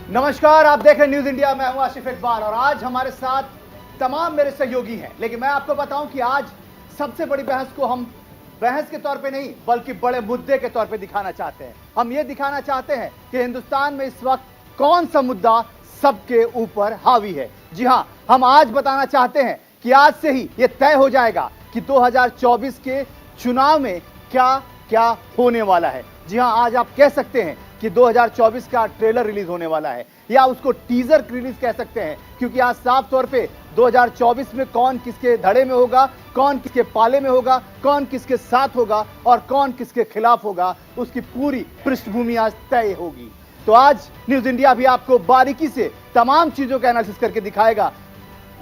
नमस्कार, आप देख रहे हैं न्यूज इंडिया। मैं हूं आसिफ इकबाल और आज हमारे साथ तमाम मेरे सहयोगी हैं। लेकिन मैं आपको बताऊं कि आज सबसे बड़ी बहस को हम बहस के तौर पे नहीं बल्कि बड़े मुद्दे के तौर पे दिखाना चाहते हैं। हम ये दिखाना चाहते हैं कि हिंदुस्तान में इस वक्त कौन सा मुद्दा सबके ऊपर हावी है। जी हां, हम आज बताना चाहते हैं कि आज से ही यह तय हो जाएगा कि 2024 के चुनाव में क्या क्या होने वाला है। जी हां, आज आप कह सकते हैं कि 2024 का ट्रेलर रिलीज होने वाला है या उसको टीजर रिलीज कह सकते हैं, क्योंकि आज साफ तौर पे 2024 में कौन किसके धड़े में होगा, कौन किसके पाले में होगा, कौन किसके साथ होगा और कौन किसके खिलाफ होगा, उसकी पूरी पृष्ठभूमि आज तय होगी। तो आज न्यूज इंडिया भी आपको बारीकी से तमाम चीजों का एनालिसिस करके दिखाएगा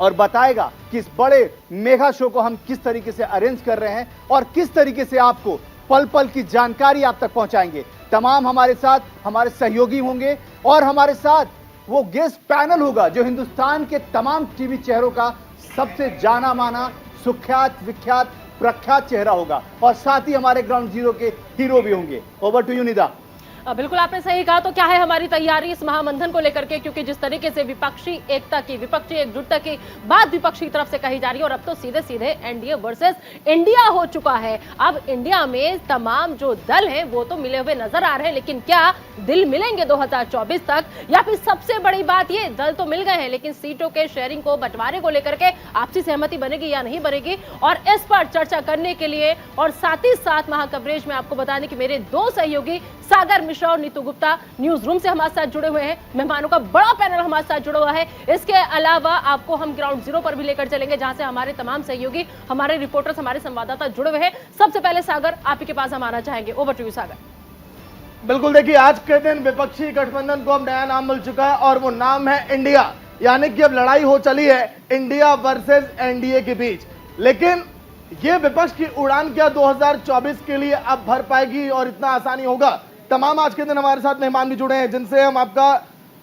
और बताएगा कि इस बड़े मेगा शो को हम किस तरीके से अरेंज कर रहे हैं और किस तरीके से आपको पल पल की जानकारी आप तक पहुंचाएंगे। तमाम हमारे साथ हमारे सहयोगी होंगे और हमारे साथ वो गेस्ट पैनल होगा जो हिंदुस्तान के तमाम टीवी चेहरों का सबसे जाना माना, सुख्यात, विख्यात, प्रख्यात चेहरा होगा और साथ ही हमारे ग्राउंड जीरो के हीरो भी होंगे। Over to you Nida. बिल्कुल आपने सही कहा। तो क्या है हमारी तैयारी इस महामंथन को लेकर के, क्योंकि जिस तरीके से विपक्षी एकता की, विपक्षी एकजुटता की बात विपक्ष की तरफ से कही जा रही है और अब तो सीधे सीधे एनडीए वर्सेस इंडिया हो चुका है। अब इंडिया में तमाम जो दल हैं वो तो मिले हुए नजर आ रहे हैं, लेकिन क्या दिल मिलेंगे 2024 तक? या फिर सबसे बड़ी बात ये, दल तो मिल गए हैं लेकिन सीटों के शेयरिंग को, बंटवारे को लेकर के आपसी सहमति बनेगी या नहीं बनेगी? और इस पर चर्चा करने के लिए और साथ ही साथ महाकवरेज में आपको बता दें कि मेरे दो सहयोगी सागर मिश्रा और नीतू गुप्ता न्यूज रूम से हमारे साथ जुड़े हुए हैं। मेहमानों का बड़ा पैनल हमारे साथ जुड़ा हुआ है। इसके अलावा आपको हम ग्राउंड जीरो पर भी लेकर चलेंगे, जहां से हमारे तमाम सहयोगी, हमारे रिपोर्टर्स, हमारे संवाददाता जुड़े हुए हैं। सबसे पहले सागर, आप ही के पास हम आना चाहेंगे। ओवर टू यू सागर। बिल्कुल, देखिए आज के दिन विपक्षी गठबंधन को अब नया नाम मिल चुका है और वो नाम है इंडिया। यानी कि अब लड़ाई हो चली है इंडिया वर्सेस एनडीए के बीच। लेकिन ये विपक्ष की उड़ान क्या 2024 के लिए अब भर पाएगी और इतना आसानी होगा? तमाम आज के दिन हमारे साथ मेहमान भी जुड़े हैं, जिनसे हम आपका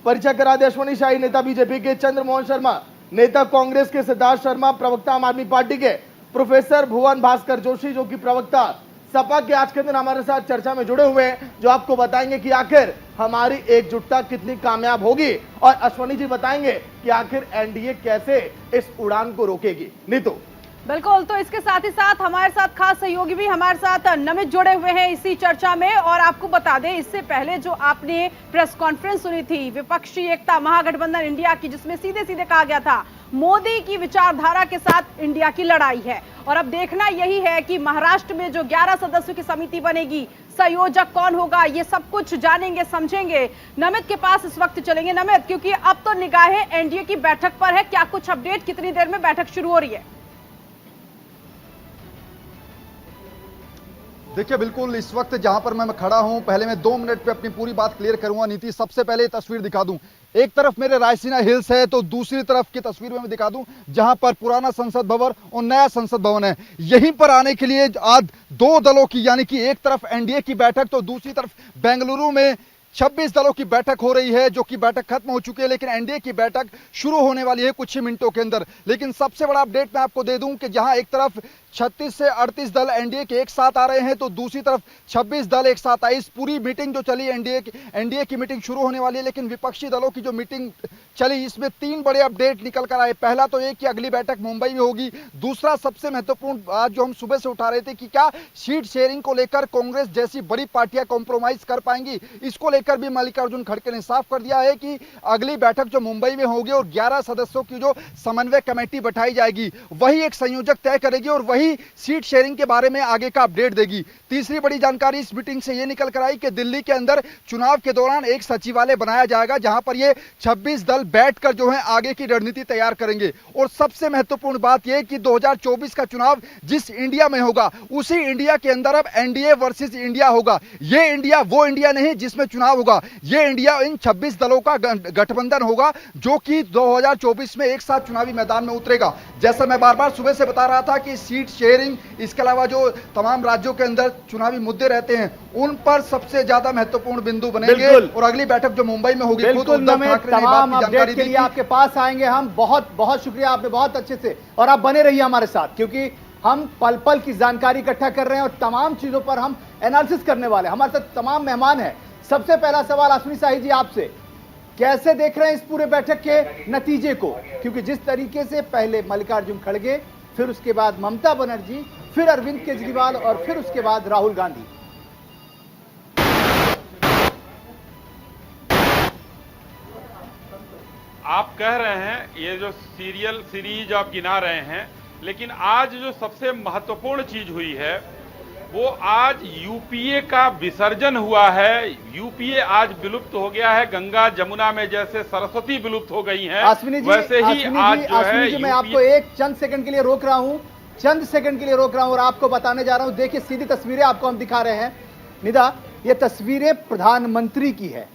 परिचय करा दे। अश्वनी शाही, नेता बीजेपी के; चंद्रमोहन शर्मा, नेता कांग्रेस के; सिद्धार्थ शर्मा, प्रवक्ता आम आदमी पार्टी के; प्रोफेसर भुवन भास्कर जोशी, जो कि प्रवक्ता सपा के, आज के दिन हमारे साथ चर्चा में जुड़े हुए हैं, जो आपको बताएंगे कि आखिर हमारी एकजुटता कितनी कामयाब होगी। और अश्वनी जी बताएंगे कि आखिर एनडीए कैसे इस उड़ान को रोकेगी। नीतू। बिल्कुल, तो इसके साथ ही साथ हमारे साथ खास सहयोगी भी हमारे साथ नमित जुड़े हुए हैं इसी चर्चा में। और आपको बता दें, इससे पहले जो आपने प्रेस कॉन्फ्रेंस सुनी थी विपक्षी एकता महागठबंधन इंडिया की, जिसमें सीधे सीधे कहा गया था मोदी की विचारधारा के साथ इंडिया की लड़ाई है। और अब देखना यही है कि महाराष्ट्र में जो 11 सदस्यों की समिति बनेगी, संयोजक कौन होगा, ये सब कुछ जानेंगे, समझेंगे। नमित के पास इस वक्त चलेंगे। नमित, क्योंकि अब तो निगाहें एनडीए की बैठक पर है, क्या कुछ अपडेट, कितनी देर में बैठक शुरू हो रही है? देखिए, बिल्कुल इस वक्त जहां पर मैं खड़ा हूं, पहले मैं 2 मिनट पे अपनी पूरी बात क्लियर करूंगा। नीति, सबसे पहले तस्वीर दिखा दूं। एक तरफ मेरे रायसीना हिल्स है तो दूसरी तरफ की तस्वीर में मैं दिखा दूं जहां पर पुराना संसद भवन और नया संसद भवन है। यहीं पर आने के लिए आज 2 दलों की, यानी कि एक तरफ एनडीए की बैठक तो दूसरी तरफ बेंगलुरु में 26 दलों की बैठक हो रही है, जो कि बैठक खत्म हो चुकी है, लेकिन एनडीए की बैठक शुरू होने वाली है कुछ ही मिनटों के अंदर। लेकिन सबसे बड़ा अपडेट मैं आपको दे दूं कि जहां एक तरफ 36 से 38 दल एनडीए के एक साथ आ रहे हैं तो दूसरी तरफ 26 दल एक साथ आई। इस पूरी मीटिंग जो चली एनडीए की मीटिंग शुरू होने वाली है, लेकिन विपक्षी दलों की जो मीटिंग चली इसमें 3 बड़े अपडेट निकल कर आए। पहला तो ये कि अगली बैठक मुंबई में होगी। दूसरा, सबसे महत्वपूर्ण बात जो हम सुबह से उठा रहे थे कि क्या सीट शेयरिंग को लेकर कांग्रेस जैसी बड़ी पार्टियां कॉम्प्रोमाइज कर पाएंगी, इसको लेकर भी मल्लिकार्जुन खड़गे ने साफ कर दिया है कि अगली बैठक जो मुंबई में होगी और 11 सदस्यों की जो समन्वय कमेटी बैठाई जाएगी, वही एक संयोजक तय करेगी और वही सीट शेयरिंग के बारे में आगे का अपडेट देगी। तीसरी बड़ी जानकारी इस मीटिंग से यह निकल कर आई कि दिल्ली के अंदर चुनाव के दौरान एक सचिवालय बनाया जाएगा, जहां पर ये 26 दल बैठकर जो है आगे की रणनीति तैयार करेंगे। और सबसे महत्वपूर्ण बात यह कि 2024 का चुनाव जिस इंडिया में होगा, उसी इंडिया के अंदर अब एनडीए वर्सेस इंडिया होगा। ये इंडिया वो इंडिया नहीं जिसमें चुनाव होगा, ये इंडिया इन 26 दलों का गठबंधन होगा, जो कि 2024 में एक साथ चुनावी मैदान में उतरेगा। जैसा मैं बार बार सुबह से बता रहा था कि सीट शेयरिंग, इसके अलावा जो तमाम राज्यों के अंदर चुनावी मुद्दे रहते हैं, उन पर सबसे ज्यादा महत्वपूर्ण बिंदु बनेंगे। और अगली बैठक जो मुंबई में होगी, तमाम अपडेट के लिए आपके पास आएंगे हम। बहुत बहुत शुक्रिया, आपने बहुत अच्छे से, और आप बने रहिए हमारे साथ, क्योंकि हम पल पल की जानकारी इकट्ठा कर रहे हैं और तमाम चीजों पर हम एनालिसिस करने वाले हैं। हमारे साथ तमाम मेहमान हैं। सबसे पहला सवाल अश्विनी शाही जी आपसे, कैसे देख रहे हैं इस पूरे बैठक के नतीजे को, क्योंकि जिस तरीके से पहले मल्लिकार्जुन खड़गे, फिर उसके बाद ममता बनर्जी, फिर अरविंद केजरीवाल और फिर उसके बाद राहुल गांधी। आप कह रहे हैं ये जो सीरीज आप गिना रहे हैं, लेकिन आज जो सबसे महत्वपूर्ण चीज हुई है वो आज यूपीए का विसर्जन हुआ है। यूपीए आज विलुप्त हो गया है। गंगा जमुना में जैसे सरस्वती विलुप्त हो गई हैं, वैसे ही आज जो है मैं आपको एक चंद सेकंड के लिए रोक रहा हूं, चंद सेकंड के लिए रोक रहा हूं और आपको बताने जा रहा हूं। देखिए सीधी तस्वीरें आपको हम दिखा रहे हैं निदा, ये तस्वीरें प्रधानमंत्री की है।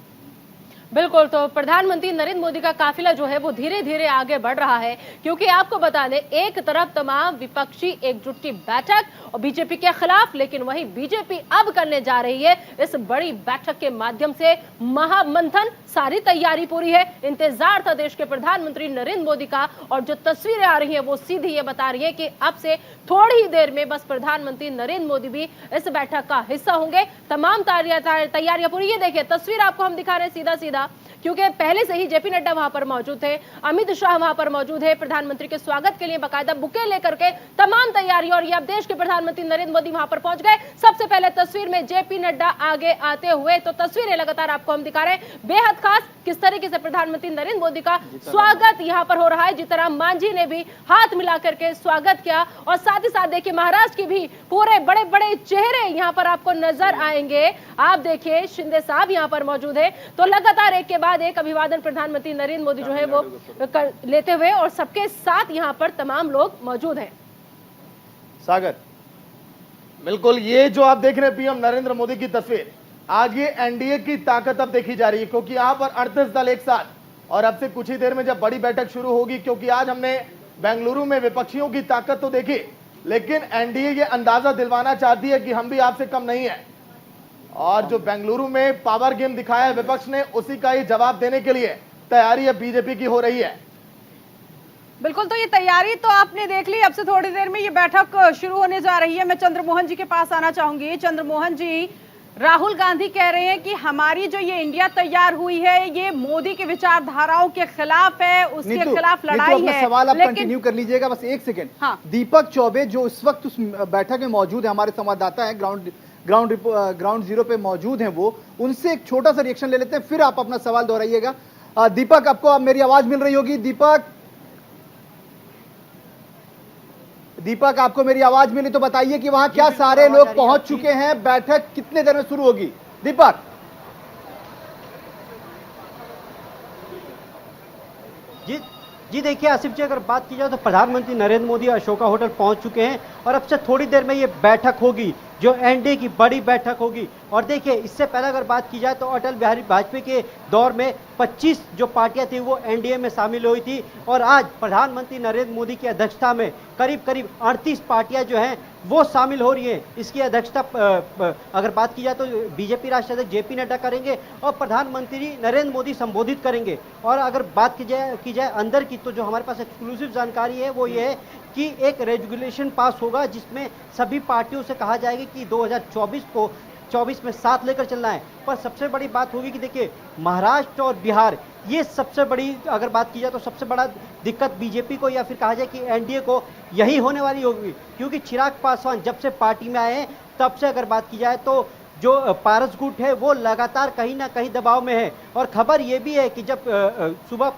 बिल्कुल, तो प्रधानमंत्री नरेंद्र मोदी का काफिला जो है वो धीरे धीरे आगे बढ़ रहा है, क्योंकि आपको बता दें एक तरफ तमाम विपक्षी एकजुट की बैठक और बीजेपी के खिलाफ, लेकिन वहीं बीजेपी अब करने जा रही है इस बड़ी बैठक के माध्यम से महामंथन। सारी तैयारी पूरी है, इंतजार था देश के प्रधानमंत्री नरेंद्र मोदी का, और जो तस्वीरें आ रही है वो सीधी ये बता रही है कि अब से थोड़ी ही देर में बस प्रधानमंत्री नरेंद्र मोदी भी इस बैठक का हिस्सा होंगे। तमाम तैयारियां पूरी। ये देखिए तस्वीर आपको हम दिखा रहे हैं सीधा सीधा, क्योंकि पहले से ही जेपी नड्डा वहां पर मौजूद थे, अमित शाह वहां पर मौजूद है, प्रधानमंत्री के स्वागत के लिए बाकायदा बुके लेकर के तमाम तैयारी, और ये अब देश के प्रधानमंत्री नरेंद्र मोदी वहां पर पहुंच गए। सबसे पहले तस्वीर में जेपी नड्डा आगे आते हुए, तो तस्वीरें लगातार आपको हम दिखा रहे हैं। बेहद खास किस तरीके से प्रधानमंत्री नरेंद्र मोदी का स्वागत यहां पर हो रहा है। जीतनराम मांझी ने भी हाथ मिलाकर के स्वागत किया, और साथ ही साथ देखिए महाराष्ट्र की भी पूरे बड़े बड़े चेहरे यहां पर आपको नजर आएंगे। आप देखिए शिंदे साहब यहां पर मौजूद है। तो लगातार एक के बाद एक अभिवादन प्रधानमंत्री नरेंद्र मोदी जो है वो लेते हुए, और सबके साथ यहां पर तमाम लोग मौजूद हैं। सागर, बिल्कुल, ये जो आप देख रहे हैं पीएम नरेंद्र मोदी की तस्वीर, आगे एनडीए की ताकत अब देखी जा रही है, क्योंकि यहां पर 38 दल एक साथ, और अब से कुछ ही देर में जब बड़ी बैठक शुरू होगी, क्योंकि आज हमने बेंगलुरु में विपक्षियों की ताकत तो देखी, लेकिन एनडीए ये अंदाजा दिलवाना चाहती है कि हम भी आपसे कम नहीं है, और जो बेंगलुरु में पावर गेम दिखाया है विपक्ष ने, उसी का ही जवाब देने के लिए तैयारी अब बीजेपी की हो रही है। बिल्कुल, तो ये तैयारी तो आपने देख ली। अब से थोड़ी देर में ये बैठक शुरू होने जा रही है। मैं चंद्रमोहन जी के पास आना चाहूंगी। चंद्रमोहन जी, राहुल गांधी कह रहे हैं कि हमारी जो ये इंडिया तैयार हुई है ये मोदी की विचारधाराओं के खिलाफ है, उसके खिलाफ लड़ाई है। सवाल आप कंटिन्यू कर लीजिएगा, बस एक सेकंड। हाँ। दीपक चौबे जो इस वक्त उस बैठक में मौजूद है, हमारे संवाददाता है, ग्राउंड जीरो पे मौजूद हैं, वो उनसे एक छोटा सा रिएक्शन ले लेते हैं, फिर आप अपना सवाल दोहराइएगा। दीपक, आपको अब मेरी आवाज मिल रही होगी। दीपक, आपको मेरी आवाज मिली तो बताइए कि वहां क्या सारे लोग पहुंच चुके हैं, बैठक कितने देर में शुरू होगी? दीपक जी देखिए आसिफ जी, अगर बात की जाए तो प्रधानमंत्री नरेंद्र मोदी अशोका होटल पहुंच चुके हैं, और अब से थोड़ी देर में ये बैठक होगी जो एनडीए की बड़ी बैठक होगी। और देखिए इससे पहले अगर बात की जाए तो अटल बिहारी वाजपेयी के दौर में 25 जो पार्टियां थी वो एनडीए में शामिल हुई थी, और आज प्रधानमंत्री नरेंद्र मोदी की अध्यक्षता में करीब करीब 38 पार्टियां जो हैं वो शामिल हो रही हैं। इसकी अध्यक्षता अगर बात की जाए तो बीजेपी राष्ट्रीय अध्यक्ष जेपी नड्डा करेंगे और प्रधानमंत्री नरेंद्र मोदी संबोधित करेंगे। और अगर बात की जाए अंदर की, तो जो हमारे पास एक्सक्लूसिव जानकारी है वो ये है कि एक रेजुलेशन पास होगा जिसमें सभी पार्टियों से कहा जाएगा कि 2024 में साथ लेकर चलना है। पर सबसे बड़ी बात होगी कि देखिए महाराष्ट्र और बिहार, ये सबसे बड़ी अगर बात की जाए तो सबसे बड़ा दिक्कत बीजेपी को या फिर कहा जाए कि एनडीए को यही होने वाली होगी, क्योंकि चिराग पासवान जब से पार्टी में आए हैं तब से अगर बात की जाए तो जो पारस गुट है वो लगातार कहीं ना कहीं दबाव में है। और खबर ये भी है कि जब सुबह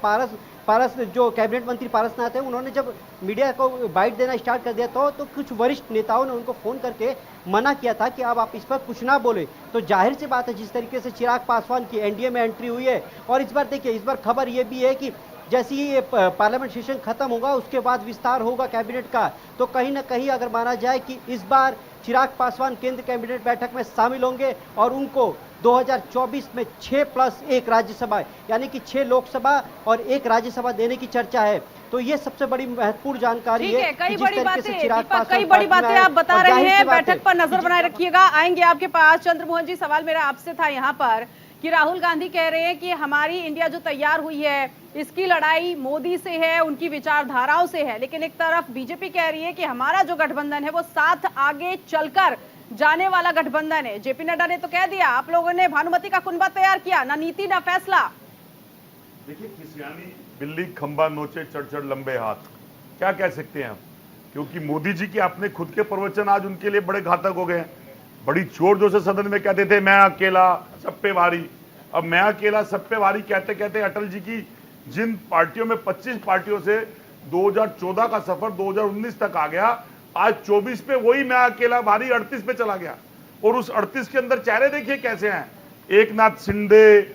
पारस जो कैबिनेट मंत्री पारसनाथ है, उन्होंने जब मीडिया को बाइट देना स्टार्ट कर दिया तो कुछ वरिष्ठ नेताओं ने उनको फोन करके मना किया था कि अब आप इस पर कुछ ना बोले। तो जाहिर सी बात है जिस तरीके से चिराग पासवान की एनडीए में एंट्री हुई है, और इस बार देखिए इस बार खबर ये भी है कि जैसे ही ये पार्लियामेंट सेशन खत्म होगा उसके बाद विस्तार होगा कैबिनेट का, तो कहीं ना कहीं अगर माना जाए कि इस बार चिराग पासवान केंद्र कैबिनेट बैठक में शामिल होंगे और उनको 2024 में 6+1 राज्यसभा यानी कि 6 लोकसभा और 1 राज्यसभा देने की चर्चा है। तो ये सबसे बड़ी महत्वपूर्ण जानकारी है। कई बड़ी बातें आप बता रहे हैं, बैठक पर नजर बनाए रखिएगा। आएंगे आपके पास। चंद्रमोहन जी, सवाल मेरा आपसे था यहाँ पर कि राहुल गांधी कह रहे हैं कि हमारी इंडिया जो तैयार हुई है इसकी लड़ाई मोदी से है, उनकी विचारधाराओं से है, लेकिन एक तरफ बीजेपी कह रही है कि हमारा जो गठबंधन है वो साथ आगे चलकर जाने वाला गठबंधन है। जेपी नड्डा ने तो कह दिया आप लोगों ने भानुमति का कुनबा तैयार किया, ना नीति ना फैसला। देखिए, किसियानी बिल्ली खंबा नोचे चढ़ चढ़ लंबे हाथ, क्या कह सकते हैं हम, क्योंकि मोदी जी के अपने खुद के प्रवचन आज उनके लिए बड़े घातक हो गए हैं। बड़ी जोर जोर से सदन में कहते थे मैं अकेला सब पे भारी। अब मैं अकेला सब पे भारी कहते कहते अटल जी की जिन पार्टियों में 25 पार्टियों से 2014 का सफर 2019 तक आ गया, आज 24 पे वही मैं अकेला भारी 38 पे चला गया। और उस 38 के अंदर चेहरे देखिए कैसे हैं, एकनाथ शिंदे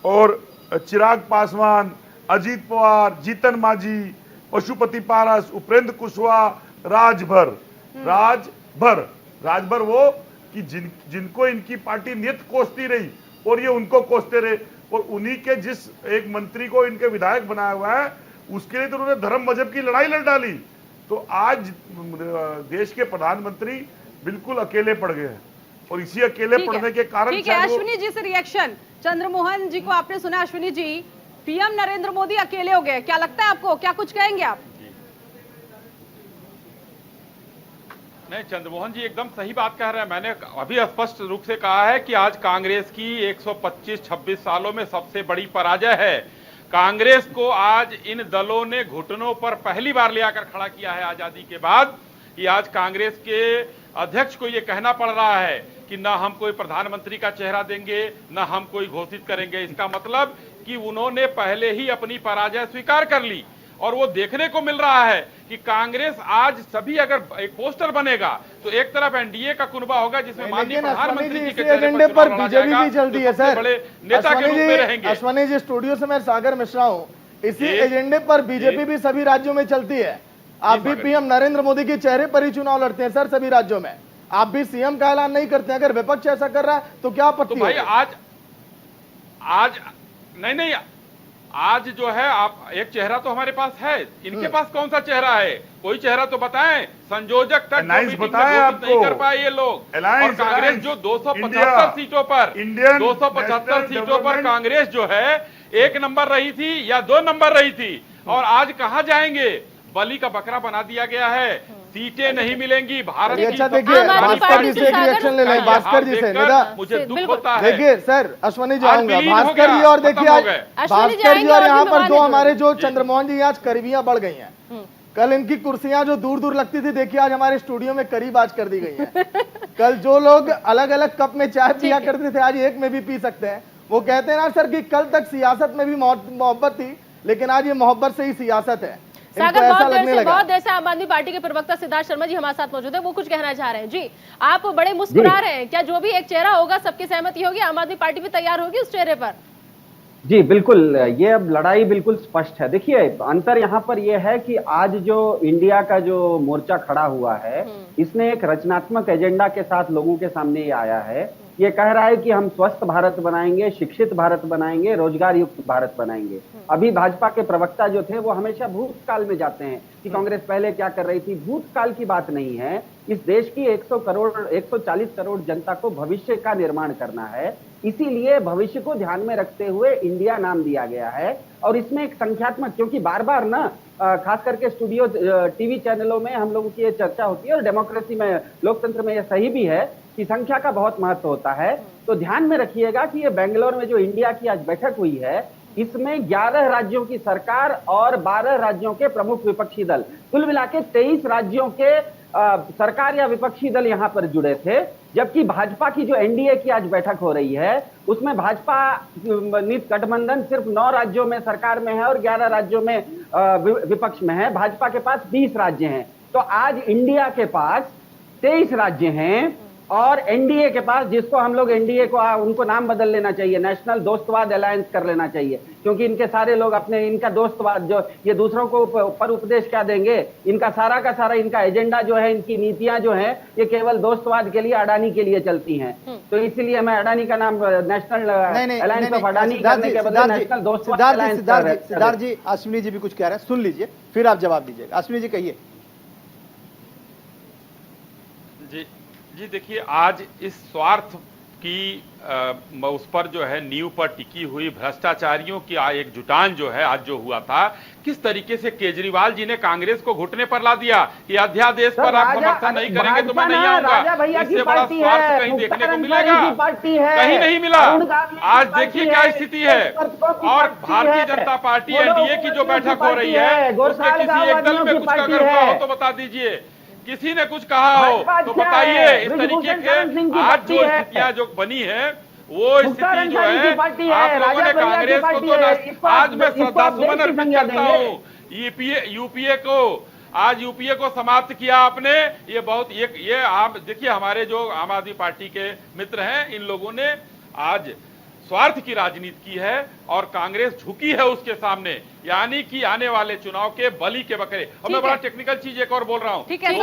और चिराग पासवान, अजीत पवार, जीतन मांझी, पशुपति पारस, उपेंद्र कुशवाहा, राजभर वो कि जिनको इनकी पार्टी नियत कोसती रही और ये उनको कोसते रहे, और उन्हीं के जिस एक मंत्री को इनके विधायक बनाया हुआ है उसके लिए तो उन्होंने धर्म मजहब की लड़ाई लड़ डाली। तो आज देश के प्रधानमंत्री बिल्कुल अकेले पड़ गए हैं, और इसी अकेले पड़ने के कारण ठीक है। अश्विनी जी से रिएक्शन, चंद्रमोहन जी को आपने सुना। अश्विनी जी, पीएम नरेंद्र मोदी अकेले हो गए, क्या लगता है आपको, क्या कुछ कहेंगे आप? नहीं, चंद्रमोहन जी एकदम सही बात कह रहे हैं। मैंने अभी स्पष्ट रूप से कहा है कि आज कांग्रेस की 125-26 सालों में सबसे बड़ी पराजय है। कांग्रेस को आज इन दलों ने घुटनों पर पहली बार ले आकर खड़ा किया है आजादी के बाद, कि आज कांग्रेस के अध्यक्ष को यह कहना पड़ रहा है कि ना हम कोई प्रधानमंत्री का चेहरा देंगे, ना हम कोई घोषित करेंगे। इसका मतलब कि उन्होंने पहले ही अपनी पराजय स्वीकार कर ली, और वो देखने को मिल रहा है कि कांग्रेस आज सभी अगर एक पोस्टर बनेगा तो एक तरफ एनडीए का कुनबा होगा जिसमें माननीय प्रधानमंत्री जी के एजेंडे पर बीजेपी भी चलती है सर। बड़े नेता के रूप में रहेंगे। अश्विनी जी, स्टूडियो से मैं सागर मिश्रा हूँ। इसी एजेंडे पर बीजेपी भी सभी राज्यों में चलती है। आप भी पीएम नरेंद्र मोदी के चेहरे पर ही चुनाव लड़ते हैं सर सभी राज्यों में। आप भी सीएम का ऐलान नहीं करते हैं। अगर विपक्ष ऐसा कर रहा है तो क्या आपत्ति? तो भाई आज नहीं, आज जो है आप एक चेहरा तो हमारे पास है, इनके पास कौन सा चेहरा है? कोई चेहरा तो बताएं। संयोजक तक नहीं कर पाए ये लोग। और कांग्रेस जो 275 सीटों पर 275 सीटों पर कांग्रेस जो है 1 नंबर रही थी या 2 नंबर रही थी, और आज कहां जाएंगे? बलि का बकरा बना दिया गया है, सीटें नहीं मिलेंगी। भारत की अच्छा देखिए, भास्कर जी से एक रिएक्शन ले लें। भास्कर जी से मुझे दुख होता है। देखिए सर, अश्विनी जी आऊंगा, भास्कर जी, और देखिए आज भास्कर जी और यहाँ पर दो हमारे जो चंद्रमोहन जी, आज करीबियां बढ़ गई हैं। कल इनकी कुर्सियां जो दूर दूर लगती थी, देखिए आज हमारे स्टूडियो में करीब आज कर दी गई है। कल जो लोग अलग अलग कप में चाय पिया करते थे आज एक में भी पी सकते हैं। वो कहते हैं ना सर कि कल तक सियासत में भी मोहब्बत थी, लेकिन आज ये मोहब्बत से ही सियासत है। सागर, बहुत देर से आम आदमी पार्टी के प्रवक्ता सिद्धार्थ शर्मा जी हमारे साथ मौजूद है, वो कुछ कहना चाह रहे हैं। जी, आप बड़े मुस्कुरा रहे हैं, क्या जो भी एक चेहरा होगा सबकी सहमति होगी, आम आदमी पार्टी भी तैयार होगी उस चेहरे पर? जी बिल्कुल, ये अब लड़ाई बिल्कुल स्पष्ट है। देखिए, अंतर यहाँ पर यह है कि आज जो इंडिया का जो मोर्चा खड़ा हुआ है, इसने एक रचनात्मक एजेंडा के साथ लोगों के सामने आया है। ये कह रहा है कि हम स्वस्थ भारत बनाएंगे, शिक्षित भारत बनाएंगे, रोजगार युक्त भारत बनाएंगे। अभी भाजपा के प्रवक्ता जो थे वो हमेशा भूतकाल में जाते हैं कि कांग्रेस पहले क्या कर रही थी। भूतकाल की बात नहीं है। इस देश की 140 करोड़ जनता को भविष्य का निर्माण करना है, इसीलिए भविष्य को ध्यान में रखते हुए इंडिया नाम दिया गया है। और इसमें एक संख्यात्मक, क्योंकि बार बार ना खास करके स्टूडियो टीवी चैनलों में हम लोगों की ये चर्चा होती है, और डेमोक्रेसी में, लोकतंत्र में यह सही भी है कि संख्या का बहुत महत्व होता है। तो ध्यान में रखिएगा कि ये बेंगलोर में जो इंडिया की आज बैठक हुई है, इसमें 11 राज्यों की सरकार और 12 राज्यों के प्रमुख विपक्षी दल, कुल मिला के 23 राज्यों के सरकार या विपक्षी दल यहाँ पर जुड़े थे। जबकि भाजपा की जो एनडीए की आज बैठक हो रही है, उसमें भाजपा नीत गठबंधन सिर्फ 9 राज्यों में सरकार में है और 11 राज्यों में विपक्ष में है। भाजपा के पास 20 राज्य हैं। तो आज इंडिया के पास 23 राज्य हैं, और एनडीए के पास, जिसको हम लोग एनडीए को उनको नाम बदल लेना चाहिए, नेशनल दोस्तवाद अलायंस कर लेना चाहिए, क्योंकि इनके सारे लोग अपने, इनका दोस्तवाद जो ये दूसरों को पर उपदेश क्या देंगे, इनका सारा का सारा इनका एजेंडा जो है, इनकी नीतियां जो है, ये केवल दोस्तवाद के लिए, अडानी के लिए चलती हैं। तो इसीलिए मैं अडानी का नाम नेशनल अलायंस ऑफ अडानी करने के बदले नेशनल दोस्तवाद अलायंस। सिद्धार्थ जी, अश्विनी जी भी कुछ कह रहे हैं, सुन लीजिए फिर आप जवाब दीजिएगा। अश्विनी जी कहिए। जी देखिए, आज इस स्वार्थ की उस पर जो है नींव पर टिकी हुई भ्रष्टाचारियों की एक जुटान जो है आज जो हुआ था, किस तरीके से केजरीवाल जी ने कांग्रेस को घुटने पर ला दिया कि अध्यादेश पर आप समर्थन नहीं करेंगे तो मैं नहीं आऊंगा। इससे बड़ा स्वार्थ कहीं देखने को मिलेगा? कहीं नहीं मिला। आज देखिए क्या स्थिति है। और भारतीय जनता पार्टी एनडीए की जो बैठक हो रही है उसमें किसी एक दल में कुछ अगर हुआ हो तो बता दीजिए, किसी ने कुछ कहा हो तो बताइए। इस तरीके के आज जो स्थितियां जो बनी है वो स्थिति जो है आप लोगों ने कांग्रेस को तो आज मैं श्रद्धा सुमन अर्पित करता हूँ यूपीए को। आज यूपीए को समाप्त किया आपने। ये बहुत ये आप देखिए, हमारे जो आम आदमी पार्टी के मित्र हैं इन लोगों ने आज स्वार्थ की राजनीति की है और कांग्रेस झुकी है उसके सामने, यानी कि आने वाले चुनाव के बलि के बकरे। और मैं बड़ा टेक्निकल चीज एक और बोल रहा हूँ, ठीक है,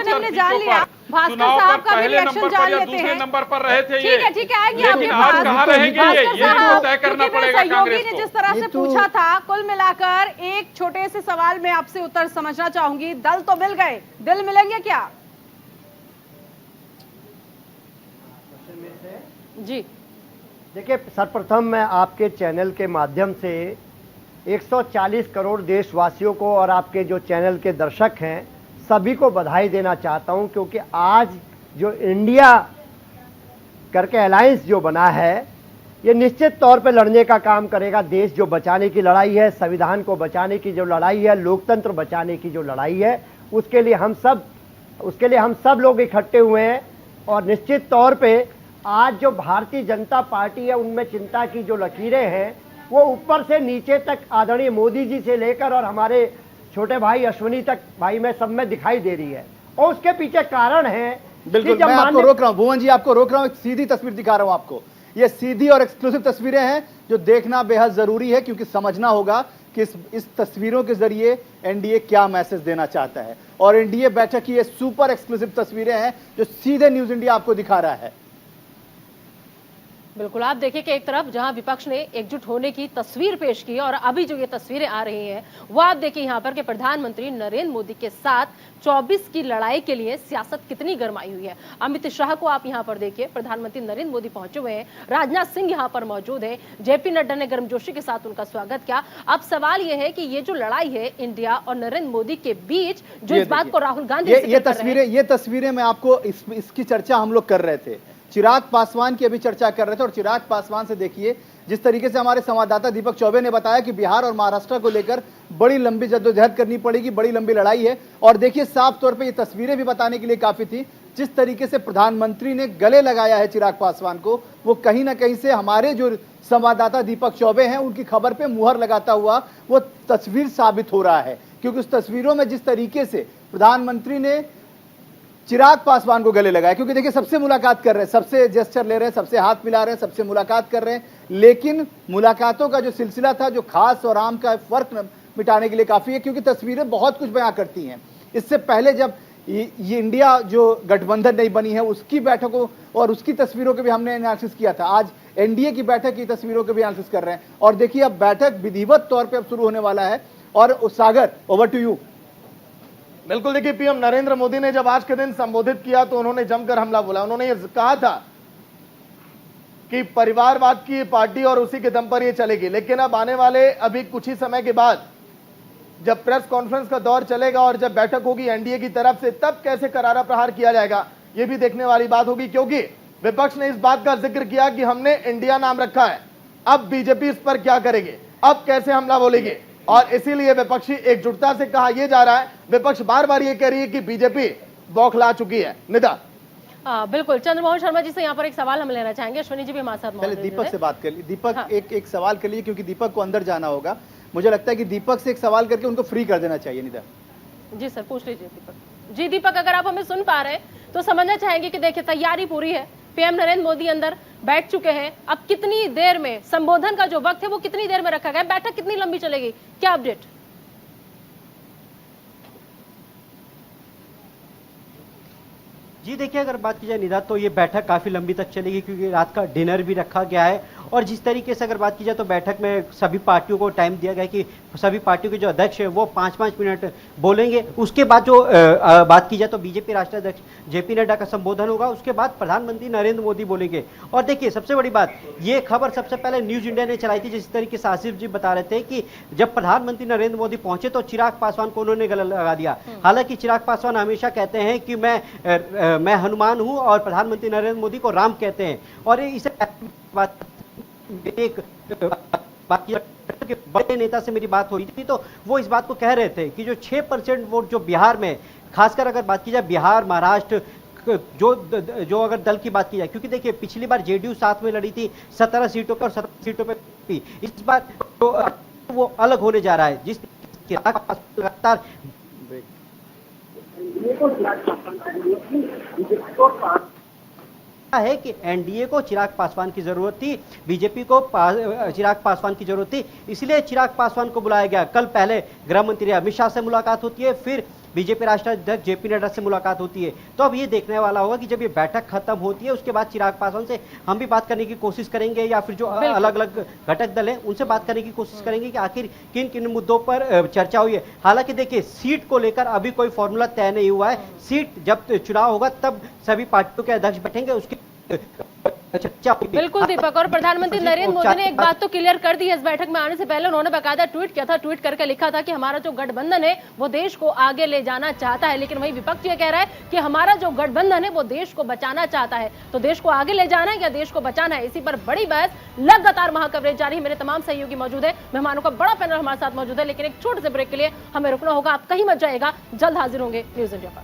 हमने जान लिया। चुनाव पर पहले नंबर पर या दूसरे नंबर पर रहे थे ये, लेकिन आज कहाँ रहेंगे ये तो तय करना पड़ेगा कांग्रेस को। जिस तरह से पूछा था, कुल मिलाकर एक छोटे से सवाल में आपसे उत्तर समझना चाहूंगी। दल तो मिल गए, दिल मिलेंगे क्या? जी देखिए, सर्वप्रथम मैं आपके चैनल के माध्यम से 140 करोड़ देशवासियों को और आपके जो चैनल के दर्शक हैं सभी को बधाई देना चाहता हूं, क्योंकि आज जो इंडिया करके अलायंस जो बना है ये निश्चित तौर पे लड़ने का काम करेगा। देश जो बचाने की लड़ाई है, संविधान को बचाने की जो लड़ाई है, लोकतंत्र बचाने की जो लड़ाई है, उसके लिए हम सब लोग इकट्ठे हुए हैं। और निश्चित तौर पे आज जो भारतीय जनता पार्टी है उनमें चिंता की जो लकीरें हैं वो ऊपर से नीचे तक आदरणीय मोदी जी से लेकर और हमारे छोटे भाई अश्विनी तक भाई में सब में दिखाई दे रही है। और उसके पीछे कारण है, बिल्कुल मैं आपको रोक रहा हूं, भुवन जी आपको रोक रहा हूं। एक सीधी तस्वीर दिखा रहा हूं आपको। ये सीधी और एक्सक्लूसिव तस्वीरें हैं जो देखना बेहद जरूरी है, क्योंकि समझना होगा कि इस तस्वीरों के जरिए एनडीए क्या मैसेज देना चाहता है। और एनडीए बैठक की ये सुपर एक्सक्लूसिव तस्वीरें हैं जो सीधे न्यूज इंडिया आपको दिखा रहा है। बिल्कुल, आप देखिए कि एक तरफ जहां विपक्ष ने एकजुट होने की तस्वीर पेश की और अभी जो ये तस्वीरें आ रही हैं वो आप देखिए यहाँ पर कि प्रधानमंत्री नरेंद्र मोदी के साथ 24 की लड़ाई के लिए सियासत कितनी गर्माई हुई है। अमित शाह को आप यहाँ पर देखिए, प्रधानमंत्री नरेंद्र मोदी पहुंचे हुए हैं, राजनाथ सिंह यहाँ पर मौजूद है, जेपी नड्डा ने गर्मजोशी के साथ उनका स्वागत किया। अब सवाल ये है कि ये जो लड़ाई है इंडिया और नरेंद्र मोदी के बीच, जो इस बात को राहुल गांधी ये तस्वीरें मैं आपको इसकी चर्चा हम लोग कर रहे थे, चिराग पासवान की अभी चर्चा कर रहे थे। और चिराग पासवान से देखिए जिस तरीके से हमारे संवाददाता दीपक चौबे ने बताया कि बिहार और महाराष्ट्र को लेकर बड़ी लंबी जद्दोजहद करनी पड़ेगी, बड़ी लंबी लड़ाई है। और देखिए साफ तौर पे ये तस्वीरें भी बताने के लिए काफी थी, जिस तरीके से प्रधानमंत्री ने गले लगाया है चिराग पासवान को, वो कहीं ना कहीं से हमारे जो संवाददाता दीपक चौबे हैं उनकी खबर पे मुहर लगाता हुआ वो तस्वीर साबित हो रहा है। क्योंकि उस तस्वीरों में जिस तरीके से प्रधानमंत्री ने चिराग पासवान को गले लगाया, क्योंकि देखिए सबसे मुलाकात कर रहे हैं, सबसे जेस्चर ले रहे हैं, सबसे हाथ मिला रहे हैं, सबसे मुलाकात कर रहे हैं, लेकिन मुलाकातों का जो सिलसिला था, जो खास और आम का फर्क मिटाने के लिए काफी है, क्योंकि तस्वीरें बहुत कुछ बयां करती हैं। इससे पहले जब ये इंडिया जो गठबंधन नहीं बनी है उसकी बैठकों और उसकी तस्वीरों के भी हमने एनालिसिस किया था, आज एनडीए की बैठक की तस्वीरों के भी एनालिसिस कर रहे हैं। और देखिए अब बैठक विधिवत तौर पर अब शुरू होने वाला है। और सागर, ओवर टू यू। बिल्कुल, देखिए पीएम नरेंद्र मोदी ने जब आज के दिन संबोधित किया तो उन्होंने जमकर हमला बोला। उन्होंने ये कहा था कि परिवारवाद की पार्टी और उसी के दम पर ये चलेगी। लेकिन अब आने वाले अभी कुछ ही समय के बाद जब प्रेस कॉन्फ्रेंस का दौर चलेगा और जब बैठक होगी एनडीए की तरफ से, तब कैसे करारा प्रहार किया जाएगा ये भी देखने वाली बात होगी। क्योंकि विपक्ष ने इस बात का जिक्र किया कि हमने इंडिया नाम रखा है, अब बीजेपी इस पर क्या करेगी, अब कैसे हमला बोलेगी। और इसीलिए विपक्षी एकजुटता से कहा यह जा रहा है, विपक्ष बार बार ये कह रही है कि बीजेपी बौखला चुकी है। निदा, बिल्कुल, चंद्रमोहन शर्मा जी से यहाँ पर एक सवाल हम लेना चाहेंगे। अश्विनी जी भी हमारे साथ मौजूद हैं। दीपक से बात कर ली। दीपक, एक सवाल कर लिए, क्योंकि दीपक को अंदर जाना होगा। मुझे लगता है कि दीपक से एक सवाल करके उनको फ्री कर देना चाहिए। निदा जी सर, पूछ लीजिए दीपक जी। दीपक, अगर आप हमें सुन पा रहे हैं तो समझना चाहेंगे कि देखिए तैयारी पूरी है, पीएम नरेंद्र मोदी अंदर बैठ चुके हैं। अब कितनी देर में संबोधन का जो वक्त है वो कितनी देर में रखा गया, बैठक कितनी लंबी चलेगी, क्या अपडेट? जी देखिए, अगर बात की जाए निदा तो ये बैठक काफ़ी लंबी तक चलेगी, क्योंकि रात का डिनर भी रखा गया है और जिस तरीके से अगर बात की जाए तो बैठक में सभी पार्टियों को टाइम दिया गया कि सभी पार्टियों के जो अध्यक्ष है वो 5-5 मिनट बोलेंगे। उसके बाद जो बात की जाए तो बीजेपी राष्ट्रीय अध्यक्ष जेपी नड्डा का संबोधन होगा, उसके बाद प्रधानमंत्री नरेंद्र मोदी बोलेंगे। और देखिए सबसे बड़ी बात, ये खबर सबसे पहले न्यूज इंडिया ने चलाई थी, जिस तरीके से आसिफ जी बता रहे थे कि जब प्रधानमंत्री नरेंद्र मोदी पहुंचे तो चिराग पासवान को उन्होंने गले लगा दिया। हालांकि चिराग पासवान हमेशा कहते हैं कि मैं हनुमान हूं और प्रधानमंत्री नरेंद्र मोदी को राम कहते हैं। और इसे एक बड़े नेता से मेरी बात हो रही थी तो वो इस बात को कह रहे थे कि जो 6% वोट जो बिहार में, खासकर अगर बात की जाए बिहार महाराष्ट्र जो अगर दल की बात की जाए, क्योंकि देखिए पिछली बार जेडीयू साथ में लड़ी थी 17 सीटों पर और 17 सीटों पर, इस बार तो वो अलग होने जा रहा है। जिस लगातार है कि एनडीए को चिराग पासवान की जरूरत थी, बीजेपी को चिराग पासवान की जरूरत थी, इसलिए चिराग पासवान को बुलाया गया। कल पहले गृह मंत्री अमित शाह से मुलाकात होती है, फिर बीजेपी राष्ट्रीय अध्यक्ष जेपी नड्डा से मुलाकात होती है। तो अब ये देखने वाला होगा कि जब ये बैठक खत्म होती है उसके बाद चिराग पासवान से हम भी बात करने की कोशिश करेंगे या फिर जो अलग अलग घटक दल हैं उनसे बात करने की कोशिश करेंगे कि आखिर किन किन मुद्दों पर चर्चा हुई है। हालांकि देखिए सीट को लेकर अभी कोई फॉर्मूला तय नहीं हुआ है। सीट जब चुनाव होगा तब सभी पार्टियों के अध्यक्ष बैठेंगे, उसके बिल्कुल दीपक। और प्रधानमंत्री नरेंद्र मोदी ने एक बात तो क्लियर कर दी है, इस बैठक में आने से पहले उन्होंने बाकायदा ट्वीट किया था, ट्वीट करके लिखा था कि हमारा जो गठबंधन है वो देश को आगे ले जाना चाहता है। लेकिन वही विपक्ष ये कह रहा है कि हमारा जो गठबंधन है वो देश को बचाना चाहता है। तो देश को आगे ले जाना है या देश को बचाना है, इसी पर बड़ी बहस लगातार महाकवरेज जारी है। मेरे तमाम सहयोगी मौजूद है, मेहमानों का बड़ा पैनल हमारे साथ मौजूद है, लेकिन एक छोटे से ब्रेक के लिए हमें रुकना होगा। आप कहीं मत जाएगा, जल्द हाजिर होंगे न्यूज इंडिया पर।